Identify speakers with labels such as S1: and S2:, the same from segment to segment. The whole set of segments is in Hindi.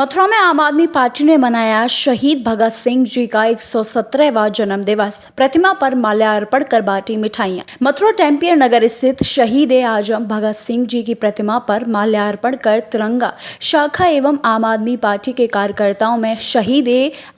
S1: मथुरा में आम आदमी पार्टी ने मनाया शहीद भगत सिंह जी का 117वां जन्म दिवस। प्रतिमा पर माल्यार्पण कर बांटी मिठाइयां। मथुरा टेम्पियर नगर स्थित शहीद आजम भगत सिंह जी की प्रतिमा पर माल्यार्पण कर तिरंगा शाखा एवं आम आदमी पार्टी के कार्यकर्ताओं में शहीद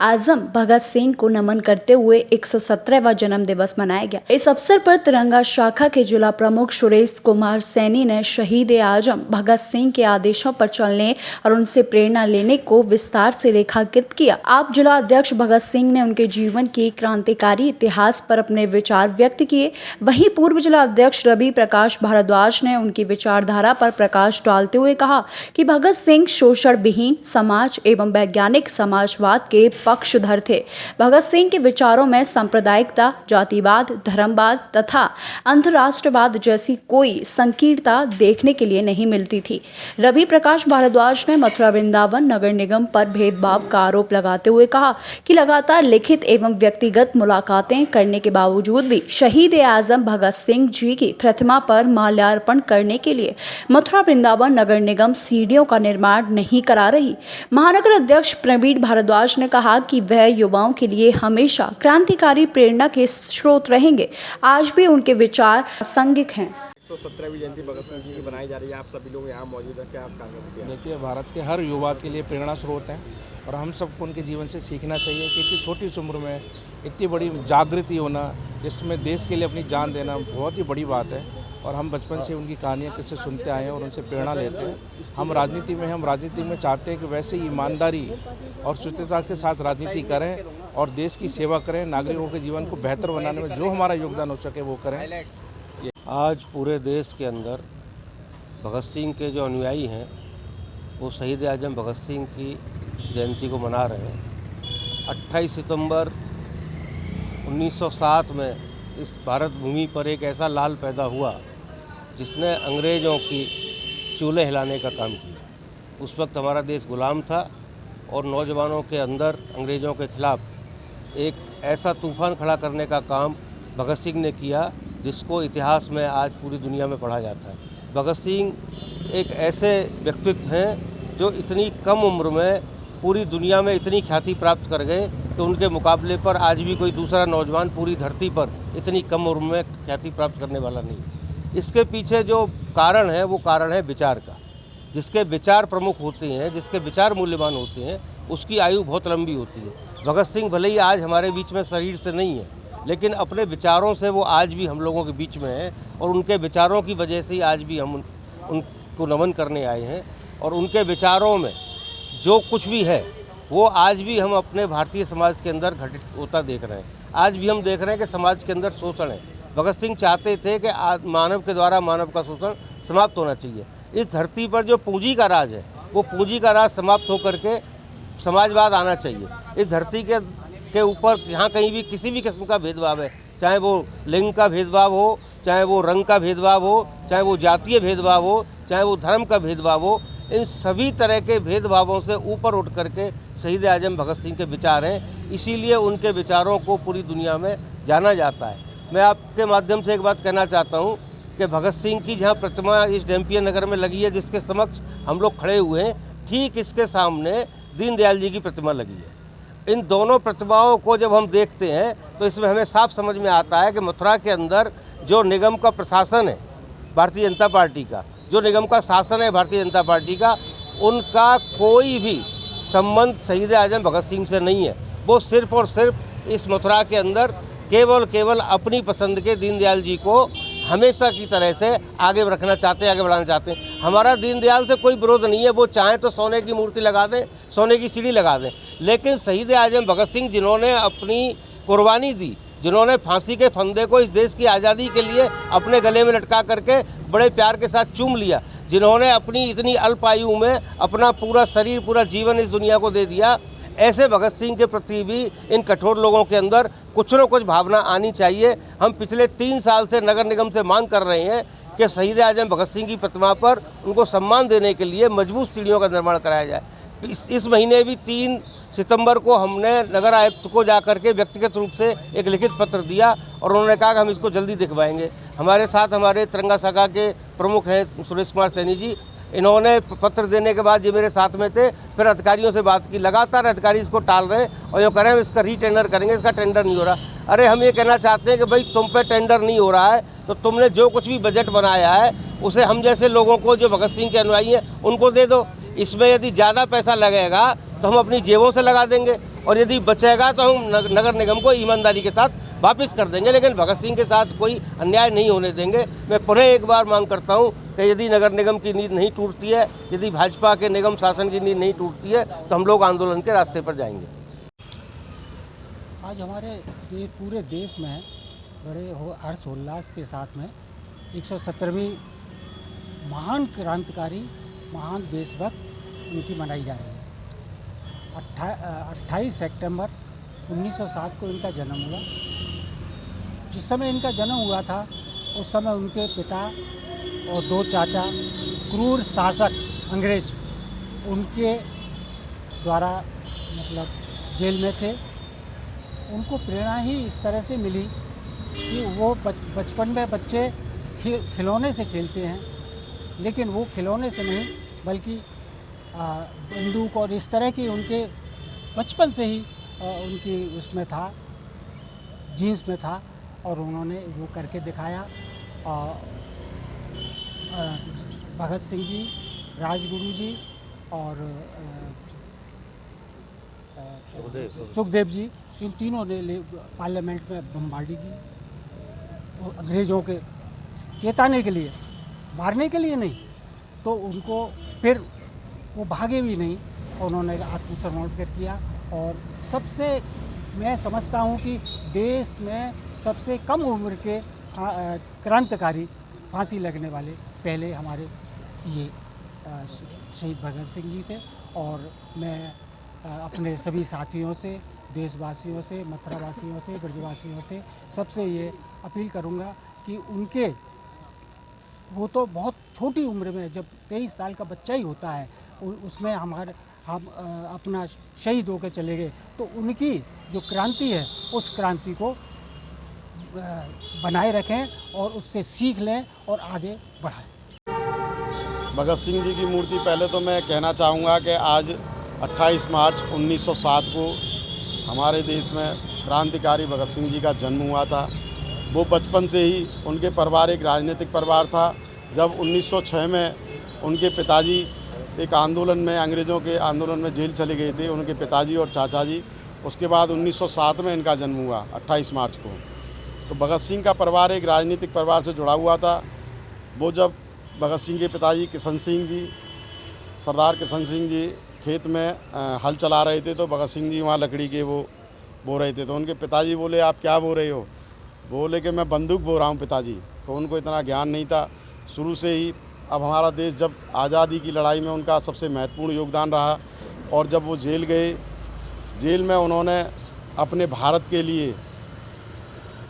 S1: आजम भगत सिंह को नमन करते हुए 117वां जन्म दिवस मनाया गया। इस अवसर पर तिरंगा शाखा के जिला प्रमुख सुरेश कुमार सैनी ने शहीद आजम भगत सिंह के आदेशों पर चलने और उनसे प्रेरणा लेने को विस्तार से रेखांकित किया। आप जिला अध्यक्ष भगत सिंह ने उनके जीवन के क्रांतिकारी इतिहास पर अपने विचार व्यक्त किए। वहीं पूर्व जिला अध्यक्ष रवि प्रकाश भारद्वाज ने उनकी विचारधारा पर प्रकाश डालते हुए कहा कि भगत सिंह शोषण विहीन समाज एवं वैज्ञानिक समाजवाद के पक्षधर थे। भगत सिंह के विचारों में सांप्रदायिकता, जातिवाद, धर्मवाद तथा अंतर्राष्ट्रवाद जैसी कोई संकीर्णता देखने के लिए नहीं मिलती थी। रवि प्रकाश भारद्वाज ने मथुरा वृंदावन नगर निगम पर भेदभाव का आरोप लगाते हुए कहा कि लगातार लिखित एवं व्यक्तिगत मुलाकातें करने के बावजूद भी शहीद आजम भगत सिंह जी की प्रतिमा पर माल्यार्पण करने के लिए मथुरा वृंदावन नगर निगम सीढ़ियों का निर्माण नहीं करा रही। महानगर अध्यक्ष प्रवीण भारद्वाज ने कहा कि वह युवाओं के लिए हमेशा क्रांतिकारी प्रेरणा के स्रोत रहेंगे। आज भी उनके विचार प्रासंगिक हैं।
S2: 117वीं जयंती भगत सिंह जी की बनाई जा रही है, आप सभी लोग यहाँ मौजूद हैं, क्या आप कहेंगे?
S3: देखिए, भारत के हर युवा के लिए प्रेरणा स्रोत हैं और हम सबको उनके जीवन से सीखना चाहिए कि इतनी छोटी सी उम्र में इतनी बड़ी जागृति होना, इसमें देश के लिए अपनी जान देना बहुत ही बड़ी बात है। और हम बचपन से उनकी कहानियाँ किससे सुनते आए हैं और उनसे प्रेरणा लेते हैं। हम राजनीति में चाहते हैं कि वैसे ही ईमानदारी और शुचिता के साथ राजनीति करें और देश की सेवा करें, नागरिकों के जीवन को बेहतर बनाने में जो हमारा योगदान हो सके वो करें।
S4: आज पूरे देश के अंदर भगत सिंह के जो अनुयायी हैं वो शहीद आजम भगत सिंह की जयंती को मना रहे हैं। 28 सितंबर 1907 में इस भारत भूमि पर एक ऐसा लाल पैदा हुआ जिसने अंग्रेज़ों की चूल्हे हिलाने का काम किया। उस वक्त हमारा देश गुलाम था और नौजवानों के अंदर अंग्रेज़ों के खिलाफ एक ऐसा तूफान खड़ा करने का काम भगत सिंह ने किया जिसको इतिहास में आज पूरी दुनिया में पढ़ा जाता है। भगत सिंह एक ऐसे व्यक्तित्व हैं जो इतनी कम उम्र में पूरी दुनिया में इतनी ख्याति प्राप्त कर गए कि उनके मुकाबले पर आज भी कोई दूसरा नौजवान पूरी धरती पर इतनी कम उम्र में ख्याति प्राप्त करने वाला नहीं। इसके पीछे जो कारण है वो कारण है विचार का। जिसके विचार प्रमुख होते हैं, जिसके विचार मूल्यवान होते हैं, उसकी आयु बहुत लंबी होती है। भगत सिंह भले ही आज हमारे बीच में शरीर से नहीं है, लेकिन अपने विचारों से वो आज भी हम लोगों के बीच में हैं और उनके विचारों की वजह से ही आज भी हम उनको नमन करने आए हैं। और उनके विचारों में जो कुछ भी है वो आज भी हम अपने भारतीय समाज के अंदर घटित होता देख रहे हैं। आज भी हम देख रहे हैं कि समाज के अंदर शोषण है। भगत सिंह चाहते थे कि मानव के द्वारा मानव का शोषण समाप्त होना चाहिए। इस धरती पर जो पूंजी का राज है वो पूंजी का राज समाप्त होकर के समाजवाद आना चाहिए। इस धरती के ऊपर यहाँ कहीं भी किसी भी किस्म का भेदभाव है, चाहे वो लिंग का भेदभाव हो, चाहे वो रंग का भेदभाव हो, चाहे वो जातीय भेदभाव हो, चाहे वो धर्म का भेदभाव हो, इन सभी तरह के भेदभावों से ऊपर उठ करके शहीद आजम भगत सिंह के विचार हैं। इसीलिए उनके विचारों को पूरी दुनिया में जाना जाता है। मैं आपके माध्यम से एक बात कहना चाहता हूँ कि भगत सिंह की जहाँ प्रतिमा इस टेम्पियर नगर में लगी है, जिसके समक्ष हम लोग खड़े हुए हैं, ठीक इसके सामने दीनदयाल जी की प्रतिमा लगी है। इन दोनों प्रतिमाओं को जब हम देखते हैं तो इसमें हमें साफ समझ में आता है कि मथुरा के अंदर जो निगम का प्रशासन है भारतीय जनता पार्टी का, जो निगम का शासन है भारतीय जनता पार्टी का, उनका कोई भी संबंध शहीद आजम भगत सिंह से नहीं है। वो सिर्फ और सिर्फ इस मथुरा के अंदर केवल अपनी पसंद के दीनदयाल जी को हमेशा की तरह से आगे रखना चाहते हैं, आगे बढ़ाना चाहते हैं। हमारा दीनदयाल से कोई विरोध नहीं है। वो चाहें तो सोने की मूर्ति लगा दें, सोने की सीढ़ी लगा दें, लेकिन शहीद आजम भगत सिंह जिन्होंने अपनी कुर्बानी दी, जिन्होंने फांसी के फंदे को इस देश की आज़ादी के लिए अपने गले में लटका करके बड़े प्यार के साथ चूम लिया, जिन्होंने अपनी इतनी अल्प आयु में अपना पूरा शरीर, पूरा जीवन इस दुनिया को दे दिया, ऐसे भगत सिंह के प्रति भी इन कठोर लोगों के अंदर कुछ न कुछ भावना आनी चाहिए। हम पिछले 3 साल से नगर निगम से मांग कर रहे हैं कि शहीद आजम भगत सिंह की प्रतिमा पर उनको सम्मान देने के लिए मजबूत सीढ़ियों का निर्माण कराया जाए। इस महीने भी 3 सितंबर को हमने नगर आयुक्त को जाकर के व्यक्तिगत रूप से एक लिखित पत्र दिया और उन्होंने कहा कि हम इसको जल्दी दिखवाएंगे। हमारे साथ हमारे तिरंगा शाखा के प्रमुख हैं सुरेश कुमार सैनी जी, इन्होंने पत्र देने के बाद ये मेरे साथ में थे, फिर अधिकारियों से बात की, लगातार अधिकारी इसको टाल रहे हैं और ये कह रहे हैं इसका रीटेंडर करेंगे, इसका टेंडर नहीं हो रहा। अरे हम ये कहना चाहते हैं कि भाई तुम पे टेंडर नहीं हो रहा है तो तुमने जो कुछ भी बजट बनाया है उसे हम जैसे लोगों को, जो भगत सिंह के अनुयायी हैं, उनको दे दो। इसमें यदि ज़्यादा पैसा लगेगा तो हम अपनी जेबों से लगा देंगे और यदि बचेगा तो हम नगर निगम को ईमानदारी के साथ वापस कर देंगे, लेकिन भगत सिंह के साथ कोई अन्याय नहीं होने देंगे। मैं पुनः एक बार मांग करता हूं कि यदि नगर निगम की नींद नहीं टूटती है, यदि भाजपा के निगम शासन की नींद नहीं टूटती है तो हम लोग आंदोलन के रास्ते पर जाएंगे।
S5: आज हमारे ये पूरे देश में बड़े हर्षोल्लास के साथ में 117वीं महान क्रांतिकारी, महान देशभक्त उनकी मनाई जा रही है। 28 सितंबर 1907 को इनका जन्म हुआ। जिस समय इनका जन्म हुआ था उस समय उनके पिता और 2 चाचा क्रूर शासक अंग्रेज उनके द्वारा मतलब जेल में थे। उनको प्रेरणा ही इस तरह से मिली कि वो बचपन में बच्चे खिलौने से खेलते हैं, लेकिन वो खिलौने से नहीं बल्कि बंदूक और इस तरह की उनके बचपन से ही उनकी उसमें था, जीन्स में था और उन्होंने वो करके दिखाया। भगत सिंह जी, राजगुरु जी और सुखदेव जी, इन तीनों ने पार्लियामेंट में बमबारी की, तो अंग्रेज़ों के चेताने के लिए, मारने के लिए नहीं। तो उनको फिर वो भागे भी नहीं, उन्होंने आत्मसमर्पण किया। और सबसे मैं समझता हूँ कि देश में सबसे कम उम्र के क्रांतिकारी, फांसी लगने वाले पहले हमारे ये शहीद भगत सिंह जी थे। और मैं अपने सभी साथियों से, देशवासियों से, मथुरावासियों से, ब्रजवासियों से सबसे ये अपील करूँगा कि उनके, वो तो बहुत छोटी उम्र में, जब 23 साल का बच्चा ही होता है, उसमें हम अपना शहीद होकर चले गए, तो उनकी जो क्रांति है उस क्रांति को बनाए रखें और उससे सीख लें और आगे बढ़ाएं।
S6: भगत सिंह जी की मूर्ति, पहले तो मैं कहना चाहूँगा कि आज 28 मार्च 1907 को हमारे देश में क्रांतिकारी भगत सिंह जी का जन्म हुआ था। वो बचपन से ही, उनके परिवार एक राजनीतिक परिवार था। जब 1906 में उनके पिताजी एक आंदोलन में, अंग्रेज़ों के आंदोलन में जेल चले गए थे, उनके पिताजी और चाचा जी। उसके बाद 1907 में इनका जन्म हुआ 28 मार्च को। तो भगत सिंह का परिवार एक राजनीतिक परिवार से जुड़ा हुआ था। वो जब भगत सिंह के पिताजी किशन सिंह जी, सरदार किशन सिंह जी खेत में हल चला रहे थे, तो भगत सिंह जी वहाँ लकड़ी के वो बो रहे थे। तो उनके पिताजी बोले, आप क्या बो रहे हो? बोले कि मैं बंदूक बो रहा हूँ पिताजी। तो उनको इतना ज्ञान नहीं था शुरू से ही। अब हमारा देश जब आज़ादी की लड़ाई में उनका सबसे महत्वपूर्ण योगदान रहा, और जब वो जेल गए, जेल में उन्होंने अपने भारत के लिए,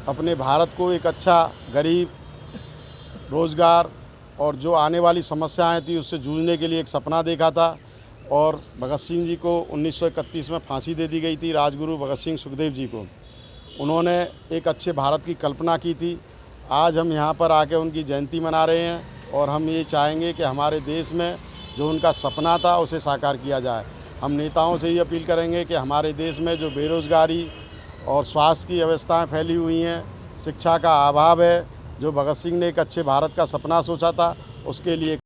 S6: अपने भारत को एक अच्छा, गरीब, रोज़गार और जो आने वाली समस्याएं थी उससे जूझने के लिए एक सपना देखा था। और भगत सिंह जी को 1931 में फांसी दे दी गई थी, राजगुरु भगत सिंह सुखदेव जी को। उन्होंने एक अच्छे भारत की कल्पना की थी। आज हम यहाँ पर आके उनकी जयंती मना रहे हैं और हम ये चाहेंगे कि हमारे देश में जो उनका सपना था उसे साकार किया जाए। हम नेताओं से ही अपील करेंगे कि हमारे देश में जो बेरोज़गारी और स्वास्थ्य की व्यवस्थाएं फैली हुई हैं, शिक्षा का अभाव है, जो भगत सिंह ने एक अच्छे भारत का सपना सोचा था, उसके लिए